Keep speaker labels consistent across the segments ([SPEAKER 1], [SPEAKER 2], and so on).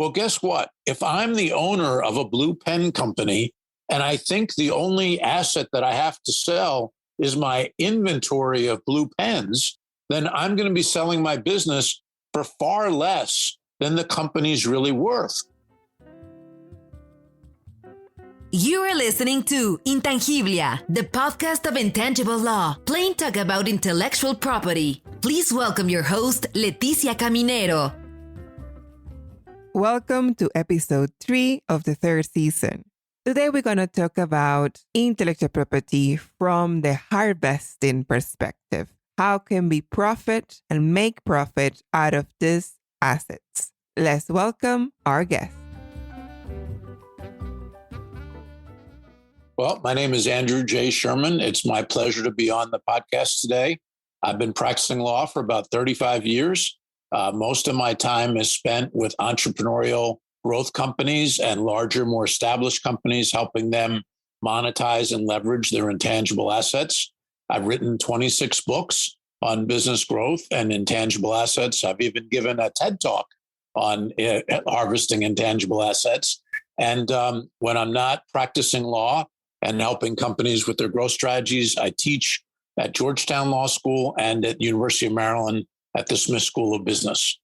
[SPEAKER 1] Well, guess what? If I'm the owner of a blue pen company and I think the only asset that I have to sell is my inventory of blue pens, then I'm going to be selling my business for far less than the company's really worth.
[SPEAKER 2] You are listening to Intangible, the podcast of intangible law, plain talk about intellectual property. Please welcome your host, Leticia Caminero.
[SPEAKER 3] Welcome to episode 3 of the 3rd season. Today we're going to talk about intellectual property from the harvesting perspective. How can we profit and make profit out of these assets? Let's welcome our guest.
[SPEAKER 1] Well, my name is Andrew J. Sherman. It's my pleasure to be on the podcast today. I've been practicing law for about 35 years. Most of my time is spent with entrepreneurial growth companies and larger, more established companies, helping them monetize and leverage their intangible assets. I've written 26 books on business growth and intangible assets. I've even given a TED Talk on harvesting intangible assets. And when I'm not practicing law and helping companies with their growth strategies, I teach at Georgetown Law School and at University of Maryland at the Smith School of Business.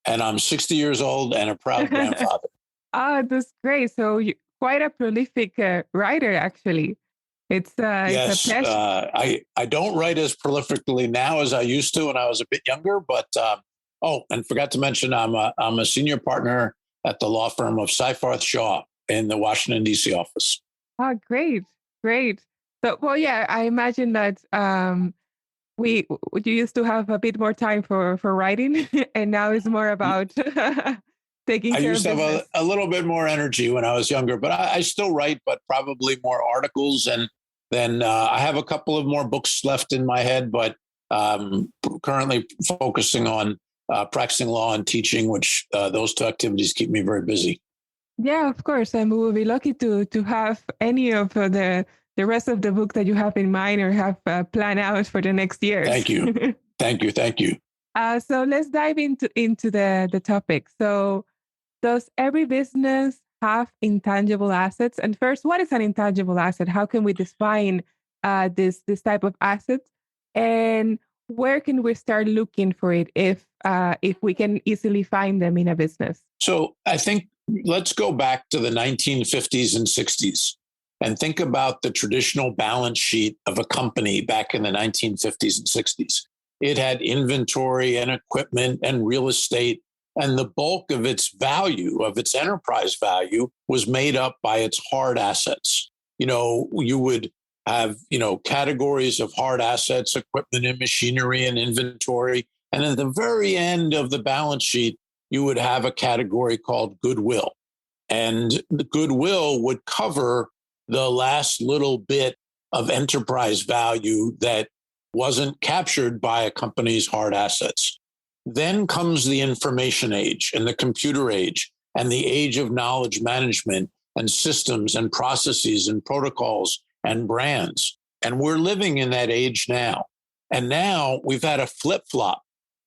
[SPEAKER 1] And I'm 60 years old and a proud grandfather.
[SPEAKER 3] That's great. So you're quite a prolific writer, actually. It's
[SPEAKER 1] yes,
[SPEAKER 3] a pleasure.
[SPEAKER 1] I don't write as prolifically now as I used to when I was a bit younger. But and forgot to mention, I'm a senior partner at the law firm of Seyfarth Shaw in the Washington, D.C. office.
[SPEAKER 3] Oh, great. So, well, yeah, I imagine that you used to have a bit more time for writing, and now it's more about taking care of business.
[SPEAKER 1] I used to have a little bit more energy when I was younger, but I still write, but probably more articles. And then I have a couple of more books left in my head, but currently focusing on practicing law and teaching, which those two activities keep me very busy.
[SPEAKER 3] Yeah, of course. And we will be lucky to have any of the rest of the book that you have in mind or have planned out for the next years.
[SPEAKER 1] Thank you. Thank you.
[SPEAKER 3] So let's dive into the topic. So does every business have intangible assets? And first, what is an intangible asset? How can we define this type of asset? And where can we start looking for it if we can easily find them in a business?
[SPEAKER 1] So I think let's go back to the 1950s and 60s and think about the traditional balance sheet of a company back in the 1950s and 60s. It had inventory and equipment and real estate, and the bulk of its value, of its enterprise value, was made up by its hard assets. You would have, categories of hard assets, equipment and machinery and inventory. And at the very end of the balance sheet, you would have a category called goodwill. And the goodwill would cover the last little bit of enterprise value that wasn't captured by a company's hard assets. Then comes the information age and the computer age and the age of knowledge management and systems and processes and protocols and brands. And we're living in that age now. And now we've had a flip-flop.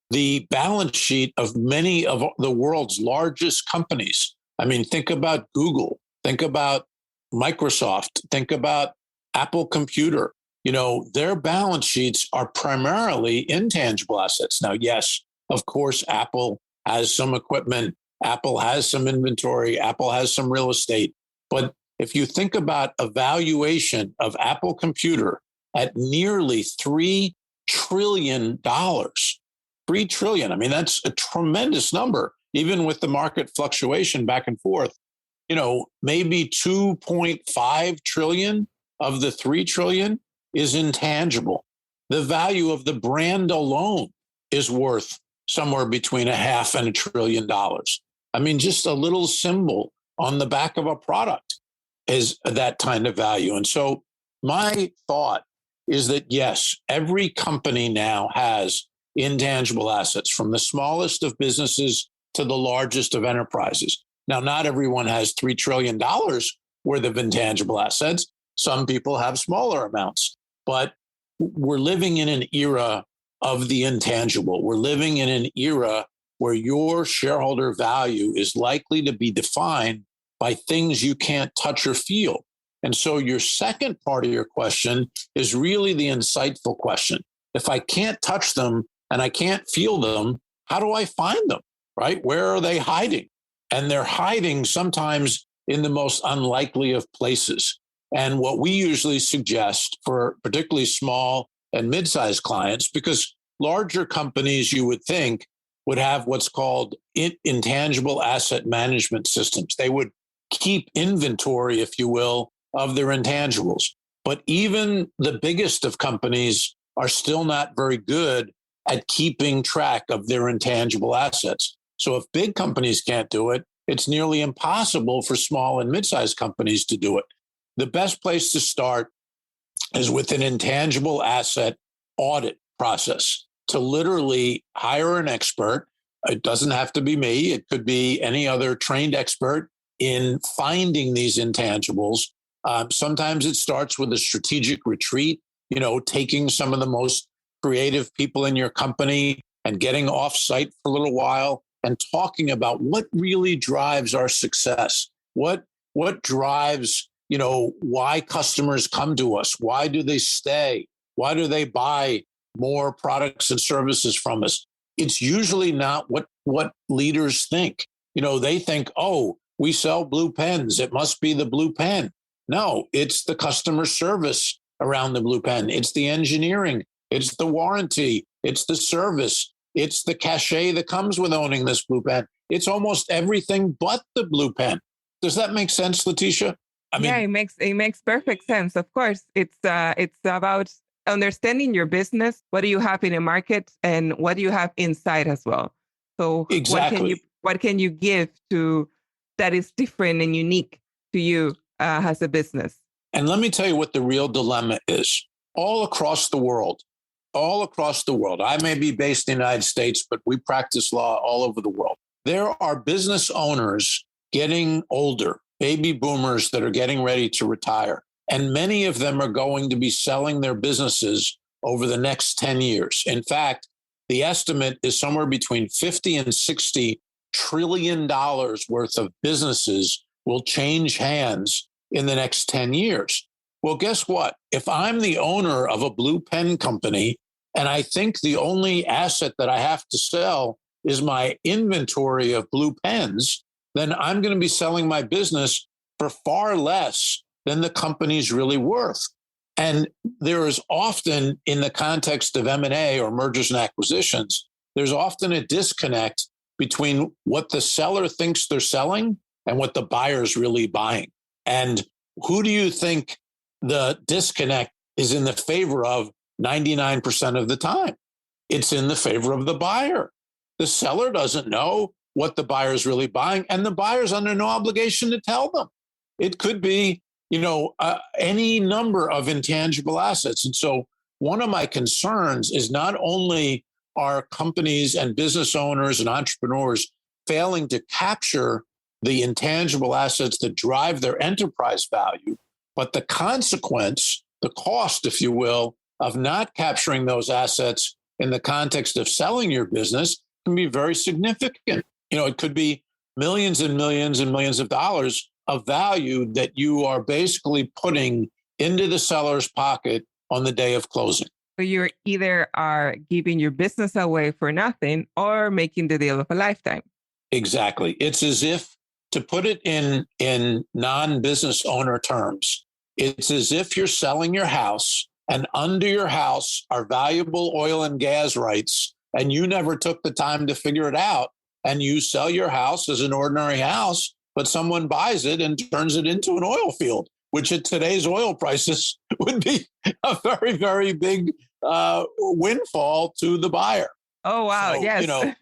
[SPEAKER 1] The balance sheet of many of the world's largest companies. I mean, think about Google, think about Microsoft, think about Apple Computer. Their balance sheets are primarily intangible assets. Now, yes, of course, Apple has some equipment. Apple has some inventory. Apple has some real estate. But if you think about a valuation of Apple Computer at nearly $3 trillion, $3 trillion. I mean, that's a tremendous number, even with the market fluctuation back and forth. Maybe 2.5 trillion of the 3 trillion is intangible. The value of the brand alone is worth somewhere between $500 and $1 trillion. I mean, just a little symbol on the back of a product is that kind of value. And so my thought is that, yes, every company now has intangible assets, from the smallest of businesses to the largest of enterprises. Now, not everyone has $3 trillion worth of intangible assets. Some people have smaller amounts, but we're living in an era of the intangible. We're living in an era where your shareholder value is likely to be defined by things you can't touch or feel. And so your second part of your question is really the insightful question. If I can't touch them and I can't feel them, how do I find them, right? Where are they hiding? And they're hiding sometimes in the most unlikely of places. And what we usually suggest for particularly small and mid-sized clients, because larger companies, you would think, would have what's called intangible asset management systems. They would keep inventory, if you will, of their intangibles. But even the biggest of companies are still not very good at keeping track of their intangible assets. So if big companies can't do it, it's nearly impossible for small and mid-sized companies to do it. The best place to start is with an intangible asset audit process, to literally hire an expert. It doesn't have to be me. It could be any other trained expert in finding these intangibles. Sometimes it starts with a strategic retreat, taking some of the most creative people in your company and getting off site for a little while and talking about what really drives our success. What drives, why customers come to us? Why do they stay? Why do they buy more products and services from us? It's usually not what leaders think. They think, oh, we sell blue pens. It must be the blue pen. No, it's the customer service around the blue pen. It's the engineering. It's the warranty. It's the service. It's the cachet that comes with owning this blue pen. It's almost everything but the blue pen. Does that make sense, Leticia?
[SPEAKER 3] It makes perfect sense. Of course, it's about understanding your business. What do you have in the market, and what do you have inside as well? So
[SPEAKER 1] exactly.
[SPEAKER 3] What can you give to that is different and unique to you as a business?
[SPEAKER 1] And let me tell you what the real dilemma is. All across the world, I may be based in the United States, but we practice law all over the world. There are business owners getting older, baby boomers that are getting ready to retire. And many of them are going to be selling their businesses over the next 10 years. In fact, the estimate is somewhere between 50 and 60 trillion dollars worth of businesses will change hands in the next 10 years. Well, guess what? If I'm the owner of a blue pen company and I think the only asset that I have to sell is my inventory of blue pens, then I'm going to be selling my business for far less than the company's really worth. And there is often, in the context of M&A or mergers and acquisitions, there's often a disconnect between what the seller thinks they're selling and what the buyer's really buying. And who do you think the disconnect is in the favor of 99% of the time? It's in the favor of the buyer. The seller doesn't know what the buyer's really buying, and the buyer's under no obligation to tell them. It could be, any number of intangible assets. And so one of my concerns is not only are companies and business owners and entrepreneurs failing to capture the intangible assets that drive their enterprise value, but the consequence, the cost, if you will, of not capturing those assets in the context of selling your business can be very significant. It could be millions and millions and millions of dollars of value that you are basically putting into the seller's pocket on the day of closing.
[SPEAKER 3] So you either are giving your business away for nothing or making the deal of a lifetime.
[SPEAKER 1] Exactly. It's as if, to put it in non-business owner terms, it's as if you're selling your house, and under your house are valuable oil and gas rights, and you never took the time to figure it out. And you sell your house as an ordinary house, but someone buys it and turns it into an oil field, which at today's oil prices would be a very, very big windfall to the buyer.
[SPEAKER 3] Oh, wow. So, yes.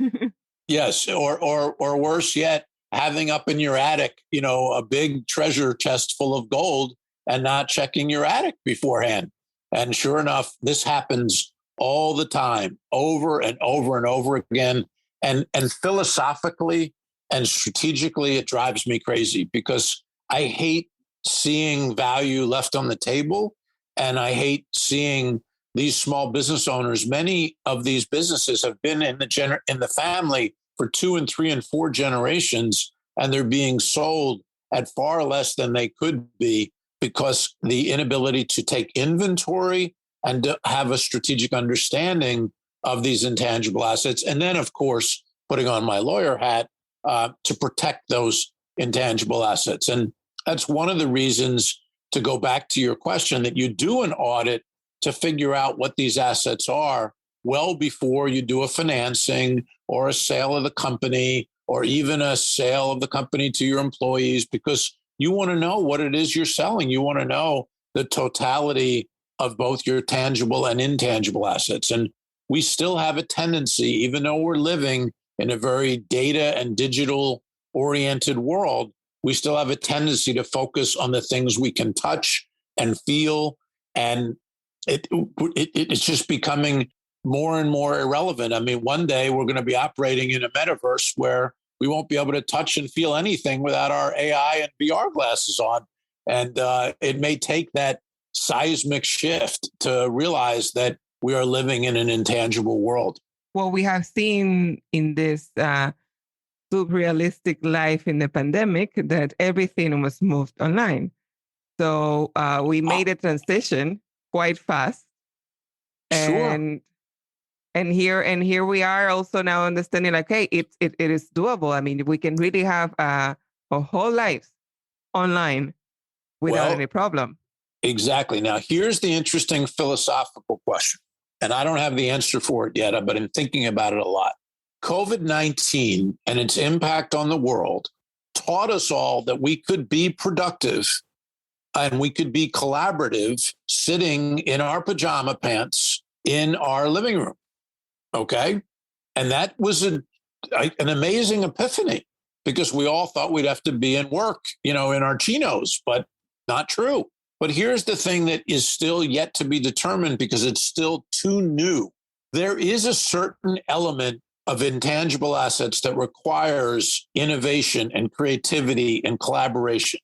[SPEAKER 1] Yes. Or worse yet, having up in your attic, a big treasure chest full of gold and not checking your attic beforehand. And sure enough, this happens all the time, over and over and over again. And philosophically and strategically, it drives me crazy because I hate seeing value left on the table. And I hate seeing these small business owners. Many of these businesses have been in the family for 2 and 3 and 4 generations, and they're being sold at far less than they could be because the inability to take inventory and to have a strategic understanding of these intangible assets. And then, of course, putting on my lawyer hat to protect those intangible assets. And that's one of the reasons, to go back to your question, that you do an audit to figure out what these assets are well before you do a financing or a sale of the company, or even a sale of the company to your employees, because you want to know what it is you're selling. You want to know the totality of both your tangible and intangible assets. And we still have a tendency, even though we're living in a very data and digital oriented world, we still have a tendency to focus on the things we can touch and feel. And it's just becoming more and more irrelevant. I mean, one day we're going to be operating in a metaverse where we won't be able to touch and feel anything without our AI and VR glasses on. And it may take that seismic shift to realize that we are living in an intangible world.
[SPEAKER 3] Well, we have seen in this surrealistic life in the pandemic that everything was moved online. So we made a transition quite fast.
[SPEAKER 1] Sure.
[SPEAKER 3] And here we are also now understanding, like, hey, it is doable. I mean, we can really have a whole life online without any problem.
[SPEAKER 1] Exactly. Now, here's the interesting philosophical question, and I don't have the answer for it yet, but I'm thinking about it a lot. COVID-19 and its impact on the world taught us all that we could be productive and we could be collaborative sitting in our pajama pants in our living room. Okay. And that was an amazing epiphany, because we all thought we'd have to be in work, in our chinos, but not true. But here's the thing that is still yet to be determined, because it's still too new. There is a certain element of intangible assets that requires innovation and creativity and collaboration.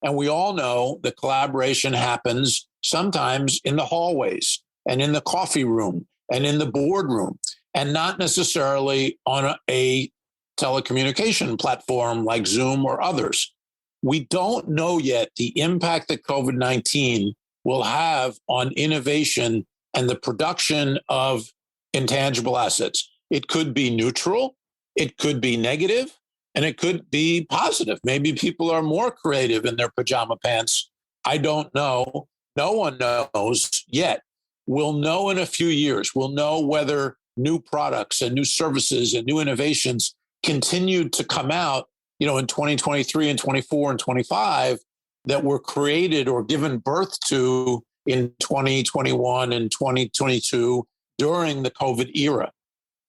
[SPEAKER 1] And we all know that collaboration happens sometimes in the hallways and in the coffee room and in the boardroom, and not necessarily on a telecommunication platform like Zoom or others. We don't know yet the impact that COVID-19 will have on innovation and the production of intangible assets. It could be neutral, it could be negative, and it could be positive. Maybe people are more creative in their pajama pants. I don't know. No one knows yet. We'll know in a few years. We'll know whether new products and new services and new innovations continue to come out, in 2023 and 24 and 25 that were created or given birth to in 2021 and 2022 during the COVID era.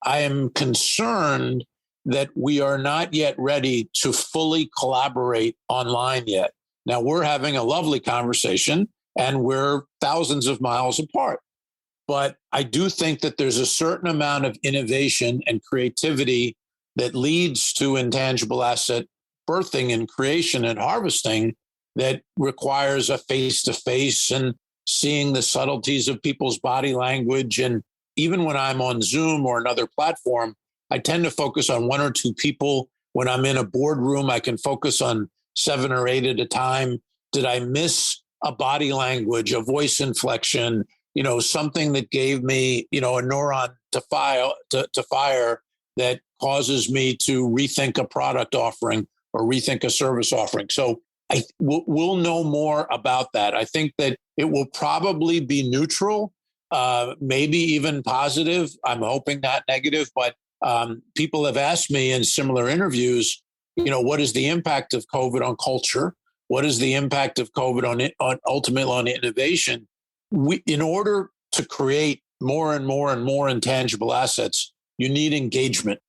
[SPEAKER 1] I am concerned that we are not yet ready to fully collaborate online yet. Now, we're having a lovely conversation and we're thousands of miles apart. But I do think that there's a certain amount of innovation and creativity that leads to intangible asset birthing and creation and harvesting that requires a face-to-face and seeing the subtleties of people's body language. And even when I'm on Zoom or another platform, I tend to focus on 1 or 2 people. When I'm in a boardroom, I can focus on 7 or 8 at a time. Did I miss a body language, a voice inflection, something that gave me, a neuron to fire that causes me to rethink a product offering or rethink a service offering? So we'll know more about that. I think that it will probably be neutral, maybe even positive. I'm hoping not negative, but people have asked me in similar interviews, what is the impact of COVID on culture? What is the impact of COVID on ultimately on innovation? In order to create more and more and more intangible assets, you need engagement.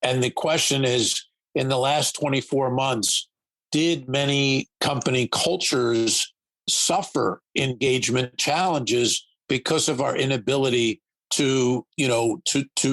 [SPEAKER 1] And the question is, in the last 24 months, did many company cultures suffer engagement challenges because of our inability to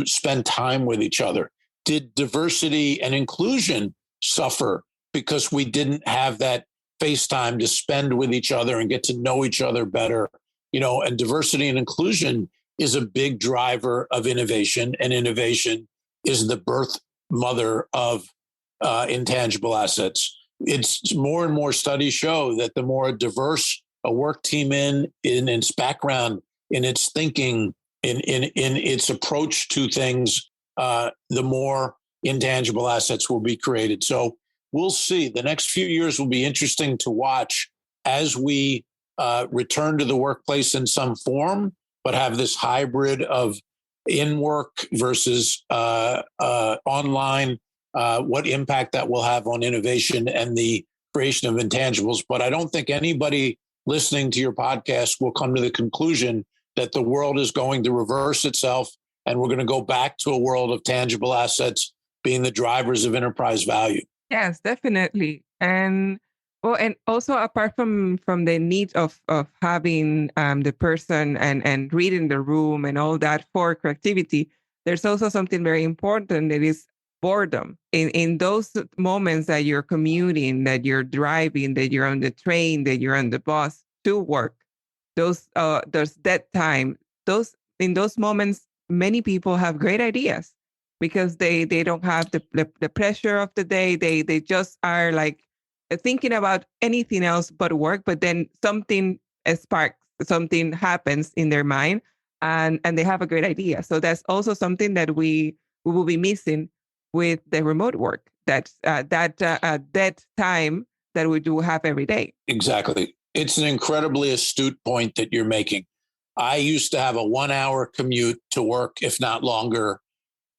[SPEAKER 1] spend time with each other? Did diversity and inclusion suffer because we didn't have that face time to spend with each other and get to know each other better? And diversity and inclusion is a big driver of innovation, and innovation is the birth mother of intangible assets. It's more and more studies show that the more diverse a work team in its background, in its thinking, in its approach to things, the more intangible assets will be created. So we'll see. The next few years will be interesting to watch as we return to the workplace in some form, but have this hybrid of in-work versus online, what impact that will have on innovation and the creation of intangibles. But I don't think anybody listening to your podcast will come to the conclusion that the world is going to reverse itself and we're going to go back to a world of tangible assets being the drivers of enterprise value.
[SPEAKER 3] Yes, definitely. And well, and also apart from the need of having the person and reading the room and all that for creativity, there's also something very important that is boredom. In those moments that you're commuting, that you're driving, that you're on the train, that you're on the bus to work, there's that time. In those moments, many people have great ideas because they don't have the pressure of the day. They just are like thinking about anything else but work, but then something sparks, something happens in their mind, and they have a great idea. So that's also something that we will be missing with the remote work. That's that time that we do have every day.
[SPEAKER 1] Exactly. It's an incredibly astute point that you're making. I used to have a 1-hour commute to work, if not longer.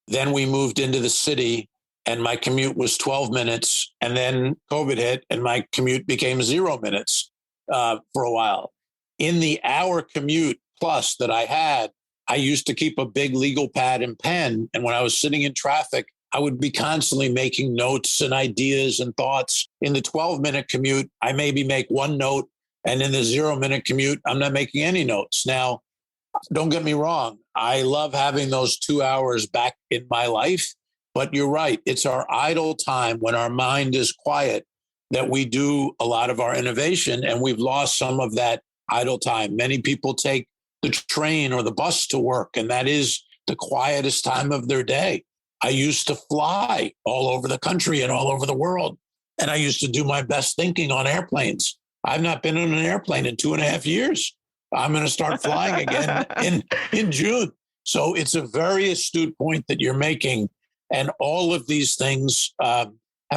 [SPEAKER 1] Then we moved into the city and my commute was 12 minutes. And then COVID hit and my commute became 0 minutes for a while. In the hour commute plus that I had, I used to keep a big legal pad and pen. And when I was sitting in traffic, I would be constantly making notes and ideas and thoughts. In the 12-minute commute, I maybe make one note. And in the 0-minute commute, I'm not making any notes. Now, don't get me wrong. I love having those 2 hours back in my life. But you're right. It's our idle time when our mind is quiet that we do a lot of our innovation. And we've lost some of that idle time. Many people take the train or the bus to work, and that is the quietest time of their day. I used to fly all over the country and all over the world. And I used to do my best thinking on airplanes. I've not been on an airplane in 2.5 years. I'm going to start flying again in June. So it's a very astute point that you're making. And all of these things have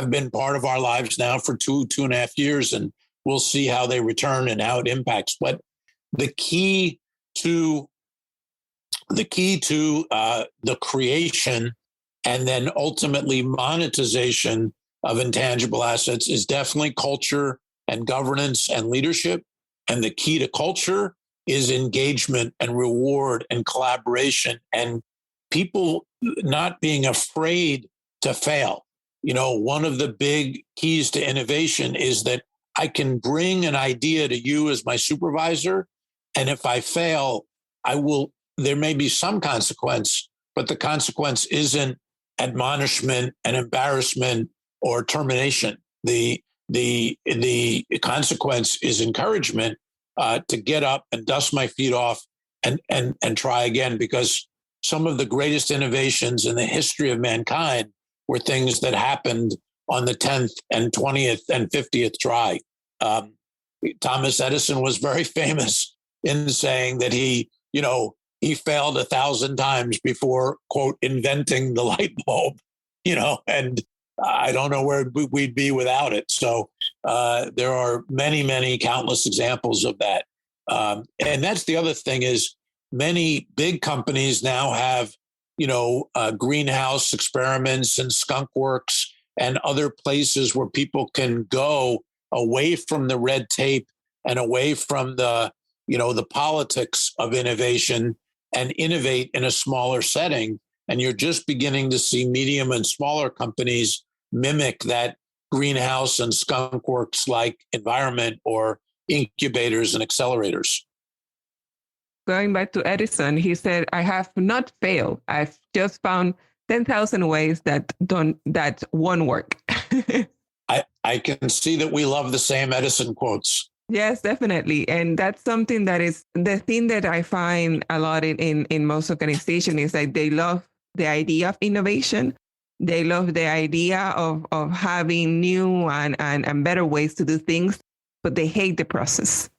[SPEAKER 1] been part of our lives now for 2.5 years. And we'll see how they return and how it impacts. But the key to the creation and then ultimately monetization of intangible assets is definitely culture and governance and leadership. And the key to culture is engagement and reward and collaboration and people not being afraid to fail. You know, one of the big keys to innovation is that I can bring an idea to you as my supervisor. And if I fail, there may be some consequence, but the consequence isn't admonishment and embarrassment or termination. The consequence is encouragement to get up and dust my feet off and try again, because some of the greatest innovations in the history of mankind were things that happened on the 10th and 20th and 50th try. Thomas Edison was very famous in saying that he failed 1,000 times before, quote, inventing the light bulb, and I don't know where we'd be without it. So there are many, many countless examples of that. And that's the other thing is many big companies now have, greenhouse experiments and skunk works and other places where people can go away from the red tape and away from the politics of innovation and innovate in a smaller setting. And you're just beginning to see medium and smaller companies mimic that greenhouse and skunk works like environment or incubators and accelerators.
[SPEAKER 3] Going back to Edison, he said, I have not failed. I've just found 10,000 ways that won't work.
[SPEAKER 1] I can see that we love the same Edison quotes.
[SPEAKER 3] Yes, definitely. And that's something that is the thing that I find a lot in most organizations is that they love the idea of innovation, They love the idea of having new and better ways to do things, but they hate the process.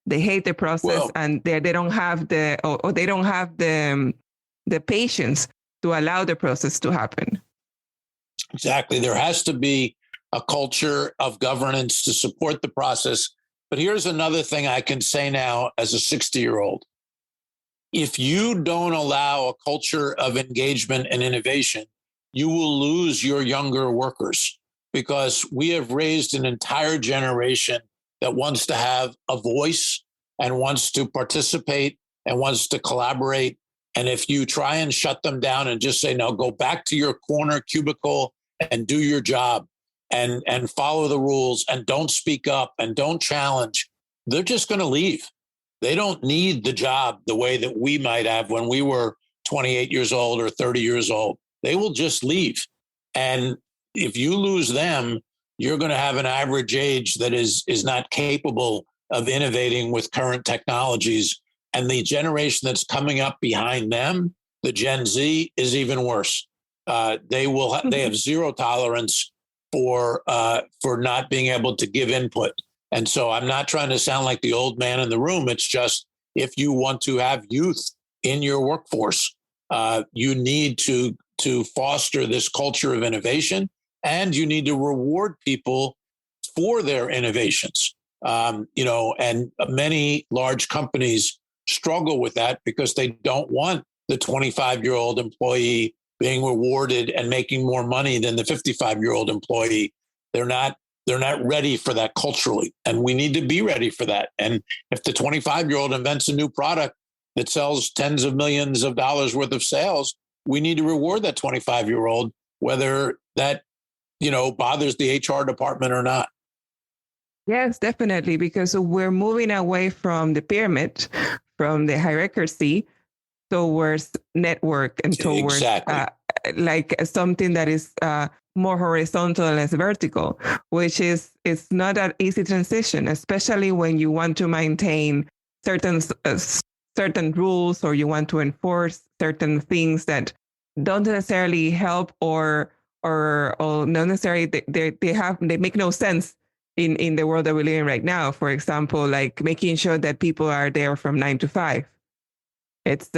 [SPEAKER 3] They hate the process, and they don't have the patience to allow the process to happen.
[SPEAKER 1] Exactly. There has to be a culture of governance to support the process. But here's another thing I can say now as a 60-year-old. If you don't allow a culture of engagement and innovation, you will lose your younger workers, because we have raised an entire generation that wants to have a voice and wants to participate and wants to collaborate. And if you try and shut them down and just say, no, go back to your corner cubicle and do your job and follow the rules and don't speak up and don't challenge, they're just going to leave. They don't need the job the way that we might have when we were 28 years old or 30 years old. They will just leave. And if you lose them, you're going to have an average age that is not capable of innovating with current technologies. And the generation that's coming up behind them, the Gen Z, is even worse. They have zero tolerance for not being able to give input. And so I'm not trying to sound like the old man in the room. It's just, if you want to have youth in your workforce, you need to foster this culture of innovation, and you need to reward people for their innovations. And many large companies struggle with that because they don't want the 25-year-old employee being rewarded and making more money than the 55-year-old employee. They're not ready for that culturally, and we need to be ready for that. And if the 25-year-old invents a new product that sells tens of millions of dollars worth of sales, we need to reward that 25-year-old, whether that, bothers the HR department or not.
[SPEAKER 3] Yes, definitely, because we're moving away from the pyramid, from the hierarchy, towards network and towards
[SPEAKER 1] exactly.
[SPEAKER 3] Like something that is more horizontal and less vertical, which is it's not an easy transition, especially when you want to maintain certain rules, or you want to enforce certain things that don't necessarily help or not necessarily they make no sense in the world that we live in right now. For example, like making sure that people are there from 9 to 5. It's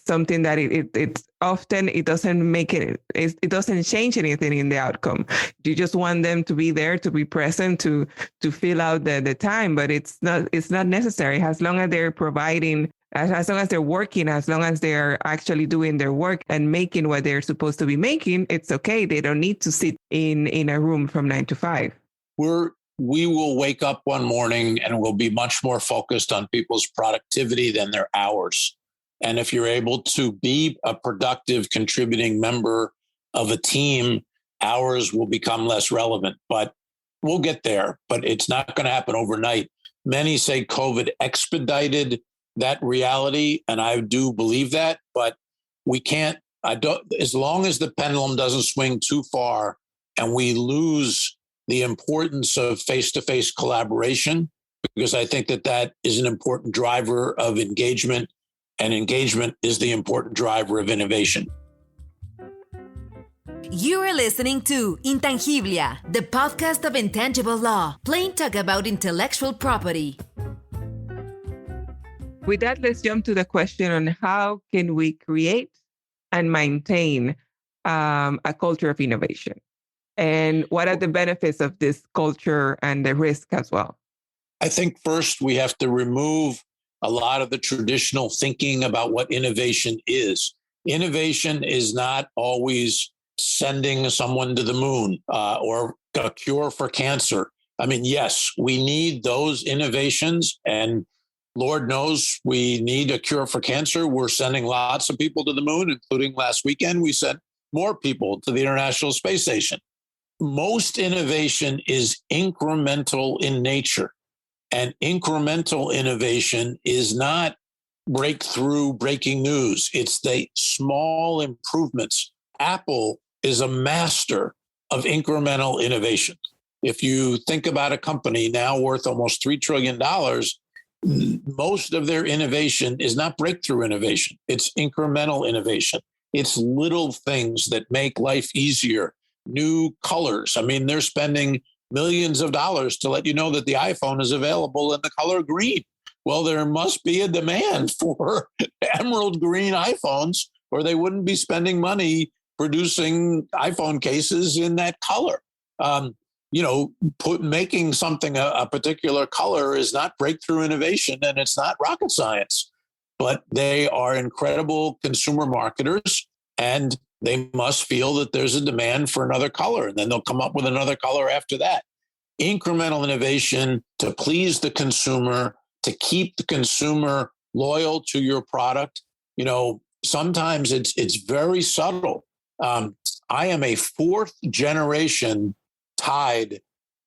[SPEAKER 3] something that it's often it doesn't change anything in the outcome. You just want them to be there, to be present, to fill out the time, but it's not necessary. As long as they're providing, as long as they're working, as long as they're actually doing their work and making what they're supposed to be making, it's okay. They don't need to sit in a room from 9 to 5.
[SPEAKER 1] We will wake up one morning and we'll be much more focused on people's productivity than their hours. And if you're able to be a productive, contributing member of a team, hours will become less relevant. But we'll get there. But it's not going to happen overnight. Many say COVID expedited that reality, and I do believe that. But we can't. As long as the pendulum doesn't swing too far, and we lose the importance of face-to-face collaboration, because I think that is an important driver of engagement. And engagement is the important driver of innovation.
[SPEAKER 2] You are listening to Intangiblia, the podcast of intangible law, plain talk about intellectual property.
[SPEAKER 3] With that, let's jump to the question on how can we create and maintain a culture of innovation? And what are the benefits of this culture and the risk as well?
[SPEAKER 1] I think first we have to remove a lot of the traditional thinking about what innovation is. Innovation is not always sending someone to the moon or a cure for cancer. I mean, yes, we need those innovations, and Lord knows we need a cure for cancer. We're sending lots of people to the moon, including last weekend. We sent more people to the International Space Station. Most innovation is incremental in nature. And incremental innovation is not breakthrough, breaking news. It's the small improvements. Apple is a master of incremental innovation. If you think about a company now worth almost $3 trillion, most of their innovation is not breakthrough innovation. It's incremental innovation. It's little things that make life easier. New colors. I mean, they're spending millions of dollars to let you know that the iPhone is available in the color green. Well, there must be a demand for emerald green iPhones, or they wouldn't be spending money producing iPhone cases in that color. Making something a particular color is not breakthrough innovation, and it's not rocket science, but they are incredible consumer marketers, and they must feel that there's a demand for another color, and then they'll come up with another color after that. Incremental innovation to please the consumer, to keep the consumer loyal to your product. Sometimes it's very subtle. I am a fourth generation Tide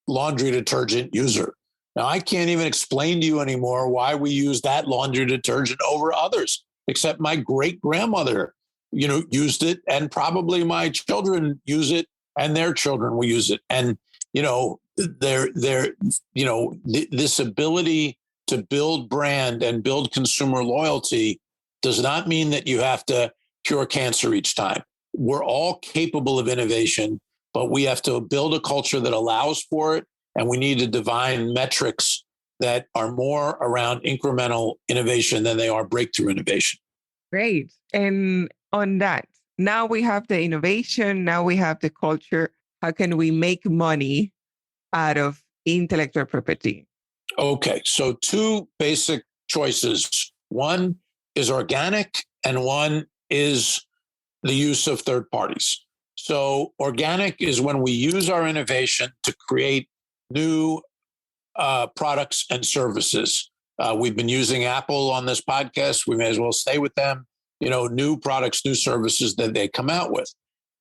[SPEAKER 1] laundry detergent user. Now, I can't even explain to you anymore why we use that laundry detergent over others, except my great grandmother, used it, and probably my children use it, and their children will use it. And, this ability to build brand and build consumer loyalty does not mean that you have to cure cancer each time. We're all capable of innovation, but we have to build a culture that allows for it. And we need to define metrics that are more around incremental innovation than they are breakthrough innovation.
[SPEAKER 3] Great. And on that, now we have the innovation, now we have the culture. How can we make money out of intellectual property?
[SPEAKER 1] Okay, so two basic choices. One is organic, and one is the use of third parties. So organic is when we use our innovation to create new products and services. We've been using Apple on this podcast. We may as well stay with them. New products, new services that they come out with.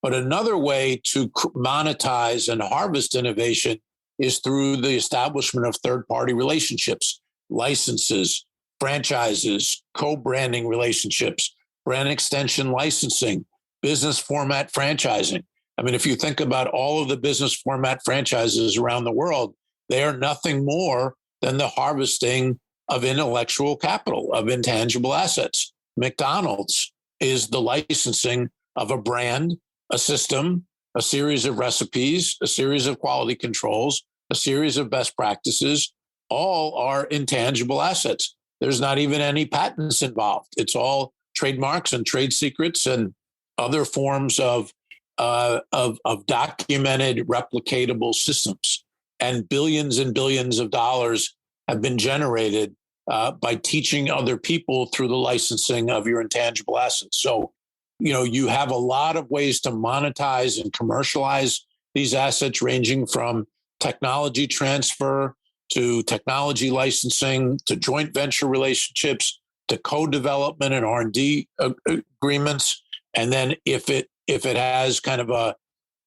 [SPEAKER 1] But another way to monetize and harvest innovation is through the establishment of third-party relationships, licenses, franchises, co-branding relationships, brand extension licensing, business format franchising. I mean, if you think about all of the business format franchises around the world, they are nothing more than the harvesting of intellectual capital, of intangible assets. McDonald's is the licensing of a brand, a system, a series of recipes, a series of quality controls, a series of best practices. All are intangible assets. There's not even any patents involved. It's all trademarks and trade secrets and other forms of documented, replicatable systems. And billions of dollars have been generated by teaching other people through the licensing of your intangible assets. So, you have a lot of ways to monetize and commercialize these assets, ranging from technology transfer to technology licensing to joint venture relationships to co-development and R&D agreements. And then if it has kind of a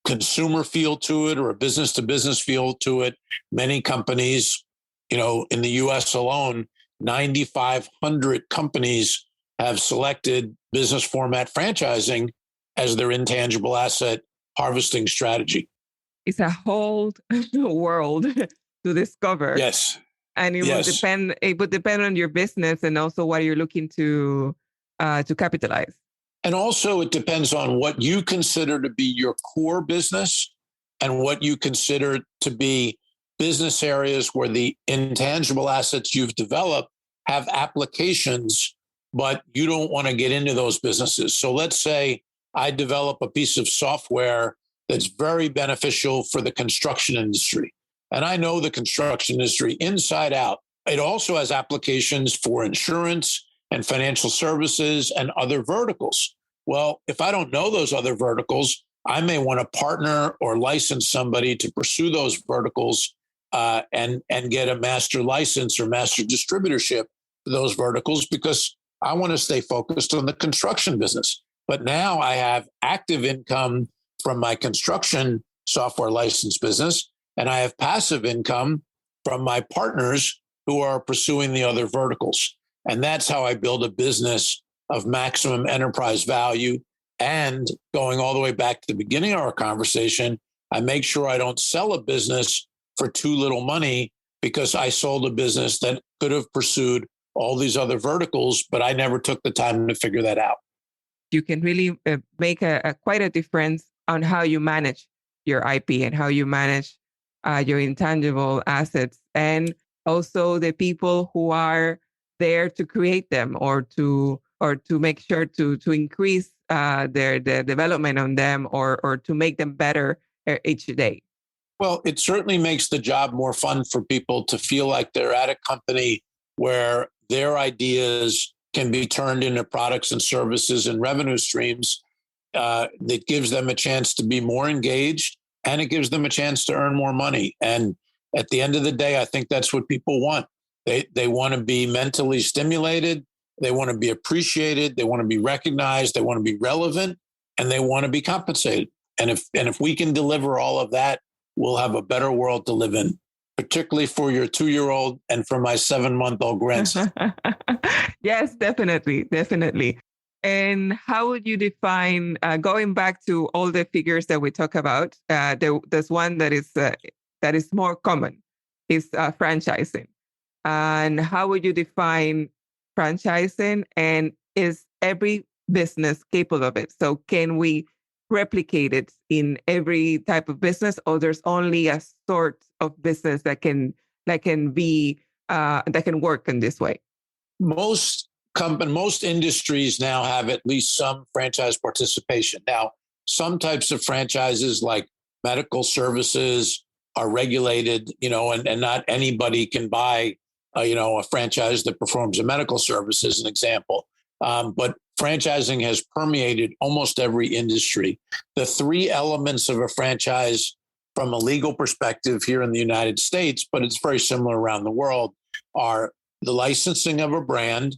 [SPEAKER 1] consumer feel to it or a business to business feel to it, many companies, in the US alone, 9,500 companies have selected business format franchising as their intangible asset harvesting strategy.
[SPEAKER 3] It's a whole world to discover.
[SPEAKER 1] Yes.
[SPEAKER 3] And it would depend on your business and also what you're looking to capitalize.
[SPEAKER 1] And also it depends on what you consider to be your core business and what you consider to be business areas where the intangible assets you've developed have applications, but you don't want to get into those businesses. So let's say I develop a piece of software that's very beneficial for the construction industry. And I know the construction industry inside out. It also has applications for insurance and financial services and other verticals. Well, if I don't know those other verticals, I may want to partner or license somebody to pursue those verticals and get a master license or master distributorship for those verticals because I want to stay focused on the construction business. But now I have active income from my construction software license business, and I have passive income from my partners who are pursuing the other verticals. And that's how I build a business of maximum enterprise value. And going all the way back to the beginning of our conversation, I make sure I don't sell a business for too little money because I sold a business that could have pursued all these other verticals, but I never took the time to figure that out.
[SPEAKER 3] you can really make quite a difference on how you manage your IP and how you manage your intangible assets, and also the people who are there to create them or to make sure to increase their development on them or to make them better each day.
[SPEAKER 1] Well, it certainly makes the job more fun for people to feel like they're at a company where their ideas can be turned into products and services and revenue streams. That gives them a chance to be more engaged, and it gives them a chance to earn more money. And at the end of the day, I think that's what people want. They want to be mentally stimulated. They want to be appreciated. They want to be recognized. They want to be relevant, and they want to be compensated. And if we can deliver all of that, we'll have a better world to live in, particularly for your 2-year-old and for my 7-month-old grandson.
[SPEAKER 3] Yes, definitely. And how would you define, going back to all the figures that we talk about, there's one that is more common, is franchising. And how would you define franchising, and is every business capable of it? So can we replicate it in every type of business, or there's only a sort of business that can work in this way?
[SPEAKER 1] Most industries now have at least some franchise participation. Now, some types of franchises like medical services are regulated, and not anybody can buy, a franchise that performs a medical service, as an example. But franchising has permeated almost every industry. The 3 elements of a franchise from a legal perspective here in the United States, but it's very similar around the world, are the licensing of a brand,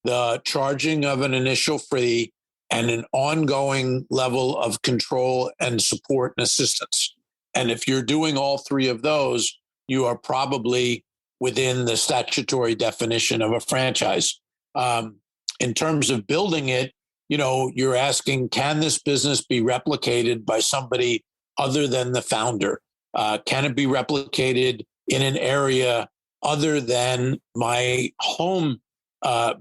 [SPEAKER 1] the charging of an initial fee, and an ongoing level of control and support and assistance. And if you're doing all 3 of those, you are probably within the statutory definition of a franchise. In terms of building it, you're asking, can this business be replicated by somebody other than the founder? Can it be replicated in an area other than my home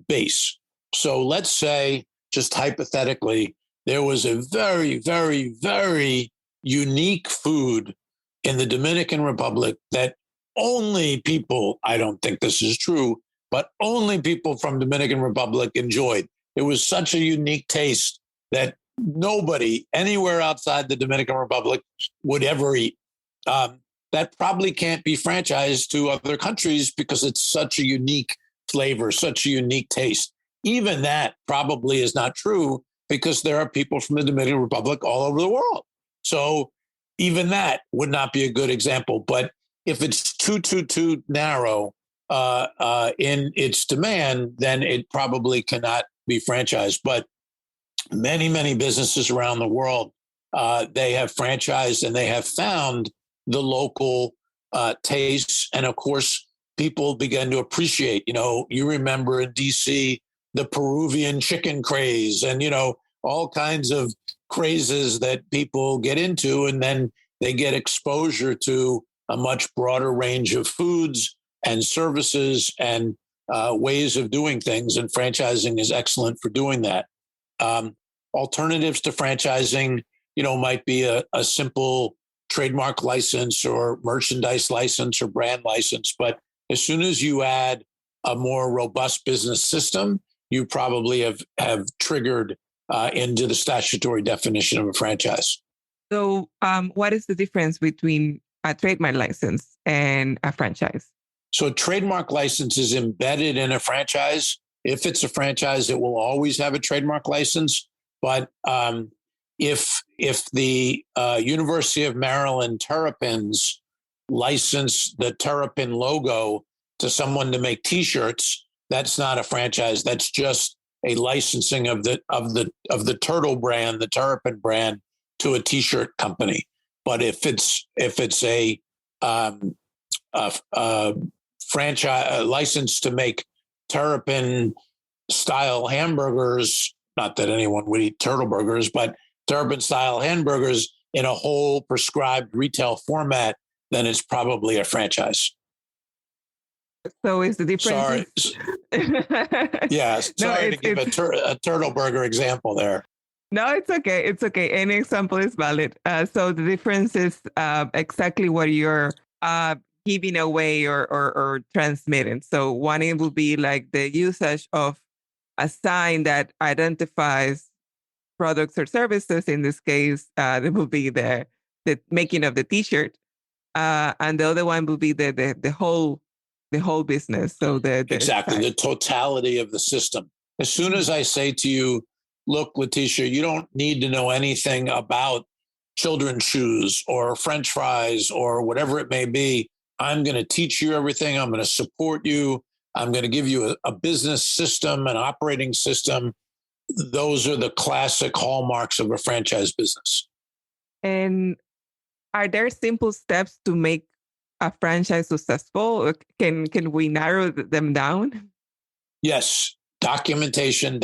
[SPEAKER 1] base? So let's say, just hypothetically, there was a very, very, very unique food in the Dominican Republic that only people, I don't think this is true, but only people from Dominican Republic enjoyed. It was such a unique taste that nobody anywhere outside the Dominican Republic would ever eat. That probably can't be franchised to other countries because it's such a unique flavor, such a unique taste. Even that probably is not true because there are people from the Dominican Republic all over the world. So even that would not be a good example. But if it's too narrow in its demand, then it probably cannot be franchised. But many businesses around the world, they have franchised and they have found the local tastes. And of course, people began to appreciate, you remember in DC, the Peruvian chicken craze and, all kinds of crazes that people get into. And then they get exposure to a much broader range of foods and services and ways of doing things. And franchising is excellent for doing that. Alternatives to franchising, might be a simple trademark license or merchandise license or brand license. But as soon as you add a more robust business system, you probably have triggered into the statutory definition of a franchise.
[SPEAKER 3] So what is the difference between a trademark license and a franchise?
[SPEAKER 1] So a trademark license is embedded in a franchise. If it's a franchise, it will always have a trademark license. But if the University of Maryland Terrapins license the Terrapin logo to someone to make T-shirts, that's not a franchise. That's just a licensing of the turtle brand, the Terrapin brand, to a T-shirt company. But if it's a franchise license to make Terrapin style hamburgers, not that anyone would eat turtle burgers, but Terrapin style hamburgers in a whole prescribed retail format, then it's probably a franchise.
[SPEAKER 3] So is the difference?
[SPEAKER 1] Sorry. Yeah, sorry to give a turtle burger example there.
[SPEAKER 3] No, it's okay. It's okay. Any example is valid. So the difference is exactly what you're giving away or transmitting. So one it will be like the usage of a sign that identifies products or services. In this case, it will be the making of the T-shirt, and the other one will be the whole business. So
[SPEAKER 1] exactly the totality of the system. As soon as I say to you, look, Leticia, you don't need to know anything about children's shoes or French fries or whatever it may be. I'm going to teach you everything. I'm going to support you. I'm going to give you a business system, an operating system. Those are the classic hallmarks of a franchise business.
[SPEAKER 3] And are there simple steps to make a franchise successful? Can we narrow them down?
[SPEAKER 1] Yes. Documentation.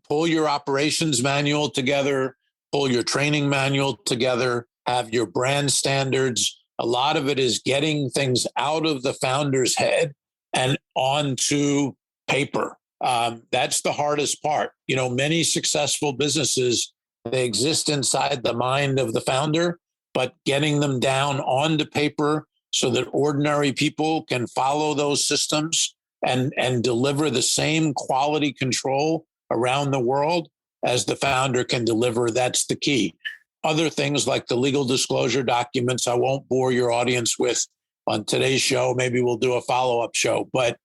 [SPEAKER 1] Pull your operations manual together, pull your training manual together, have your brand standards. A lot of it is getting things out of the founder's head and onto paper. That's the hardest part. You know, many successful businesses, they exist inside the mind of the founder, but getting them down onto paper so that ordinary people can follow those systems and deliver the same quality control around the world as the founder can deliver. That's the key. Other things like the legal disclosure documents, I won't bore your audience with on today's show. Maybe we'll do a follow-up show, but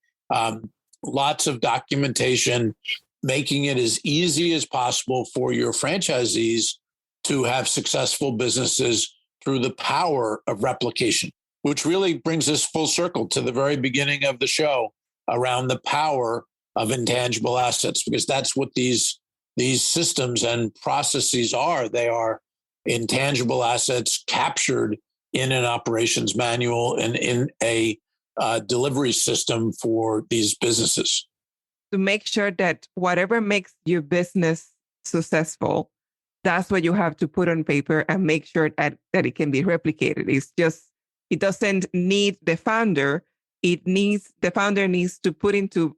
[SPEAKER 1] lots of documentation, making it as easy as possible for your franchisees to have successful businesses through the power of replication, which really brings us full circle to the very beginning of the show around the power of intangible assets, because that's what these systems and processes are. They are intangible assets captured in an operations manual and in a delivery system for these businesses.
[SPEAKER 3] To make sure that whatever makes your business successful, that's what you have to put on paper and make sure that it can be replicated. It doesn't need the founder. The founder needs to put into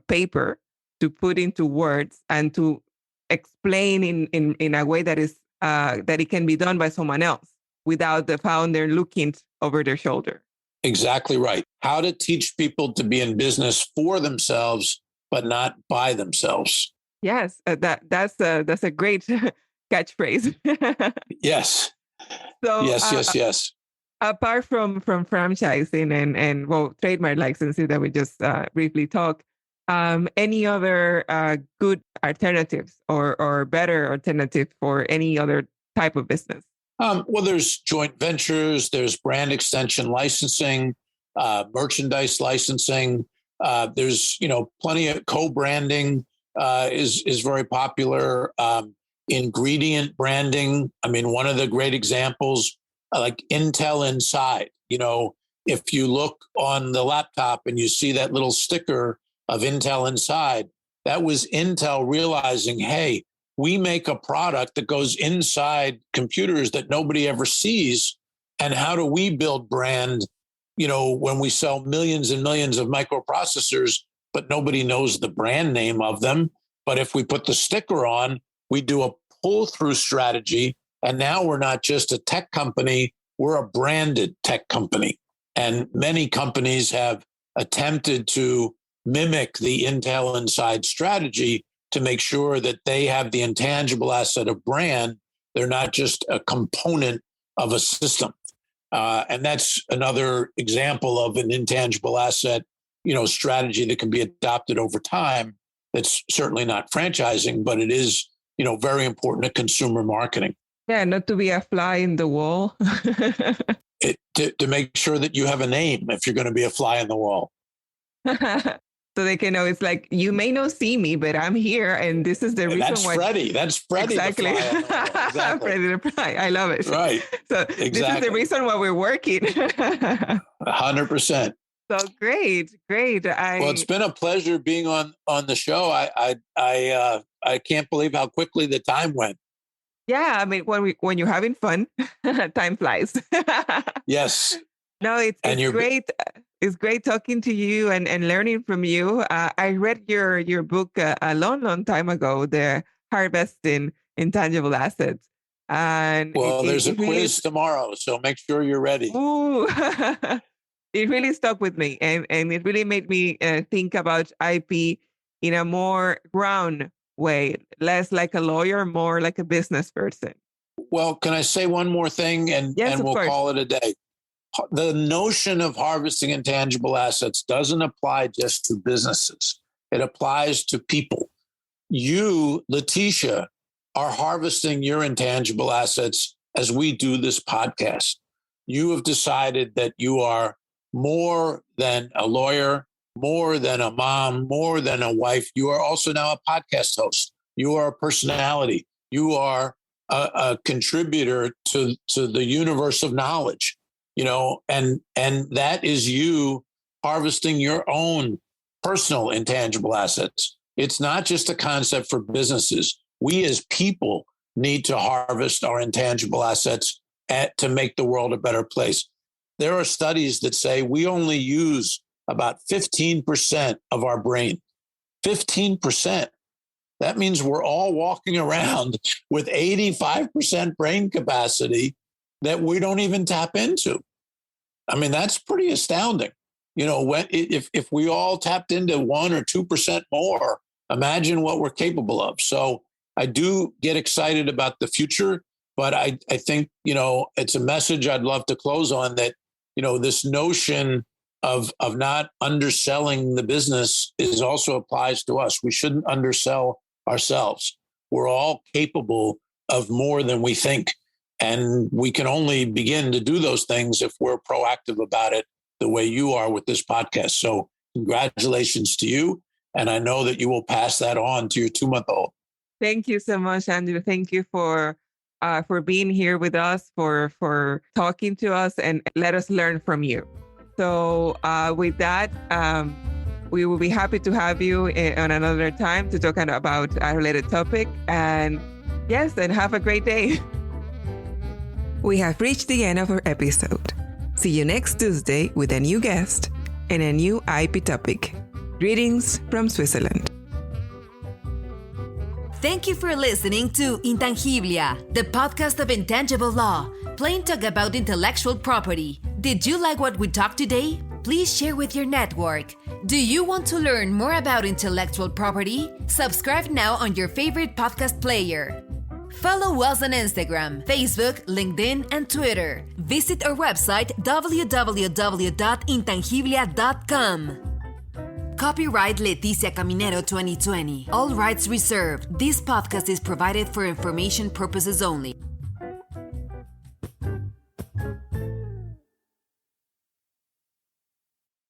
[SPEAKER 3] paper, to put into words, and to explain in a way that is that it can be done by someone else without the founder looking over their shoulder.
[SPEAKER 1] Exactly right. How to teach people to be in business for themselves, but not by themselves.
[SPEAKER 3] Yes, that's a great catchphrase.
[SPEAKER 1] Yes.
[SPEAKER 3] So
[SPEAKER 1] yes.
[SPEAKER 3] Apart from franchising and well, trademark licensing that we just briefly talked, any other good alternatives or better alternative for any other type of business?
[SPEAKER 1] Well, there's joint ventures, there's brand extension licensing, merchandise licensing. There's plenty of co-branding is very popular. Ingredient branding. I mean, one of the great examples, like Intel Inside. If you look on the laptop and you see that little sticker of Intel Inside, that was Intel realizing, hey, we make a product that goes inside computers that nobody ever sees. And how do we build brand, when we sell millions and millions of microprocessors, but nobody knows the brand name of them? But if we put the sticker on, we do a pull-through strategy. And now we're not just a tech company, we're a branded tech company. And many companies have attempted to mimic the Intel Inside strategy to make sure that they have the intangible asset of brand. They're not just a component of a system. And that's another example of an intangible asset, strategy that can be adopted over time. That's certainly not franchising, but it is, very important to consumer marketing.
[SPEAKER 3] Yeah, not to be a fly in the wall.
[SPEAKER 1] To make sure that you have a name if you're going to be a fly in the wall.
[SPEAKER 3] So they can know it's like, you may not see me, but I'm here. And this is the reason why.
[SPEAKER 1] That's Freddie.
[SPEAKER 3] Exactly.
[SPEAKER 1] Exactly.
[SPEAKER 3] Freddie the fly. I love it.
[SPEAKER 1] Right.
[SPEAKER 3] So
[SPEAKER 1] exactly.
[SPEAKER 3] This is the reason why we're working.
[SPEAKER 1] 100%.
[SPEAKER 3] So great.
[SPEAKER 1] Well, it's been a pleasure being on the show. I can't believe how quickly the time went.
[SPEAKER 3] Yeah, I mean, when you're having fun, time flies.
[SPEAKER 1] Yes.
[SPEAKER 3] No, it's great. It's great talking to you and learning from you. I read your book a long time ago, The Harvesting Intangible Assets. And
[SPEAKER 1] well, there's a quiz tomorrow, so make sure you're ready.
[SPEAKER 3] Ooh, it really stuck with me, and it really made me think about IP in a more ground way, less like a lawyer, more like a business person.
[SPEAKER 1] Well, can I say one more thing, and we'll call it a day? The notion of harvesting intangible assets doesn't apply just to businesses. It applies to people. You, Leticia, are harvesting your intangible assets as we do this podcast. You have decided that you are more than a lawyer, more than a mom, more than a wife. You are also now a podcast host. You are a personality. You are a contributor to the universe of knowledge, and that is you harvesting your own personal intangible assets. It's not just a concept for businesses. We as people need to harvest our intangible assets to make the world a better place. There are studies that say we only use about 15% of our brain. 15%. That means we're all walking around with 85% brain capacity that we don't even tap into. I mean, that's pretty astounding. If we all tapped into 1 or 2% more, imagine what we're capable of. So I do get excited about the future, but I think, it's a message I'd love to close on, that, this notion of not underselling the business also applies to us. We shouldn't undersell ourselves. We're all capable of more than we think. And we can only begin to do those things if we're proactive about it, the way you are with this podcast. So congratulations to you. And I know that you will pass that on to your 2-month-old.
[SPEAKER 3] Thank you so much, Andrew. Thank you for being here with us, for talking to us, and let us learn from you. So with that, we will be happy to have you on another time to talk about a related topic. And yes, and have a great day. We have reached the end of our episode. See you next Tuesday with a new guest and a new IP topic. Greetings from Switzerland.
[SPEAKER 2] Thank you for listening to Intangiblia, the podcast of intangible law, plain talk about intellectual property. Did you like what we talked today? Please share with your network. Do you want to learn more about intellectual property? Subscribe now on your favorite podcast player. Follow us on Instagram, Facebook, LinkedIn, and Twitter. Visit our website www.intangiblia.com. Copyright Leticia Caminero 2020. All rights reserved. This podcast is provided for information purposes only.